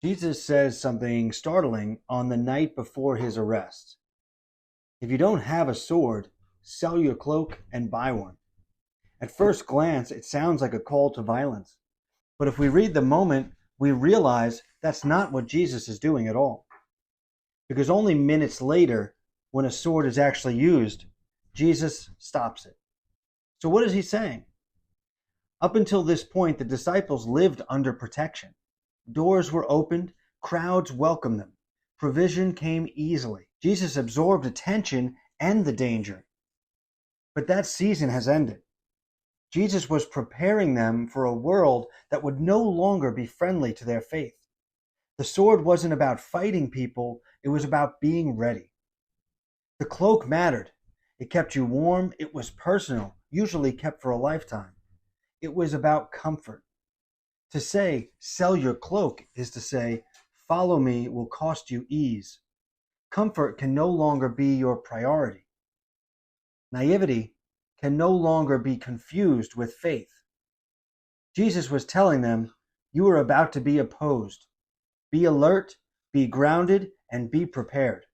Jesus says something startling on the night before his arrest. If you don't have a sword, sell your cloak and buy one. At first glance, it sounds like a call to violence. But if we read the moment, we realize that's not what Jesus is doing at all. Because only minutes later, when a sword is actually used, Jesus stops it. So what is he saying? Up until this point, the disciples lived under protection. Doors were opened, crowds welcomed them. Provision came easily. Jesus absorbed attention and the danger. But that season has ended. Jesus was preparing them for a world that would no longer be friendly to their faith. The sword wasn't about fighting people, it was about being ready. The cloak mattered. It kept you warm, it was personal, usually kept for a lifetime. It was about comfort. To say, sell your cloak, is to say, follow me will cost you ease. Comfort can no longer be your priority. Naivety can no longer be confused with faith. Jesus was telling them, you are about to be opposed. Be alert, be grounded, and be prepared.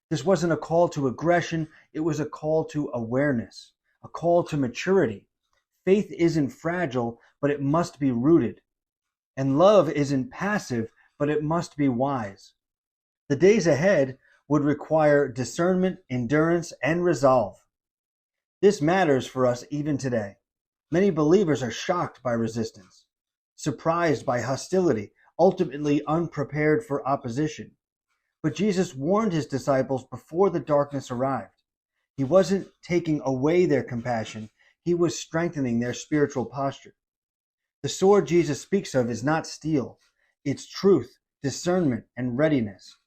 This wasn't a call to aggression, it was a call to awareness, a call to maturity. Faith isn't fragile, but it must be rooted. And love isn't passive, but it must be wise. The days ahead would require discernment, endurance, and resolve. This matters for us even today. Many believers are shocked by resistance, surprised by hostility, ultimately unprepared for opposition. But Jesus warned his disciples before the darkness arrived. He wasn't taking away their compassion, he was strengthening their spiritual posture. The sword Jesus speaks of is not steel, it's truth, discernment, and readiness.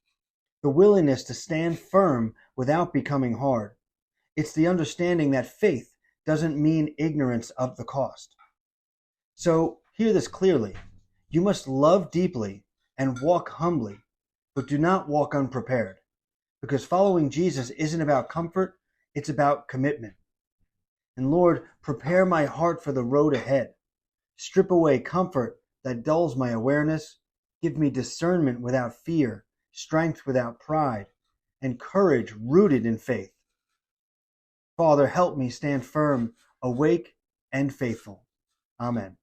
The willingness to stand firm without becoming hard. It's the understanding that faith doesn't mean ignorance of the cost. So hear this clearly. You must love deeply and walk humbly, but do not walk unprepared. Because following Jesus isn't about comfort, it's about commitment. And Lord, prepare my heart for the road ahead. Strip away comfort that dulls my awareness. Give me discernment without fear, strength without pride, and courage rooted in faith. Father, help me stand firm, awake, and faithful. Amen.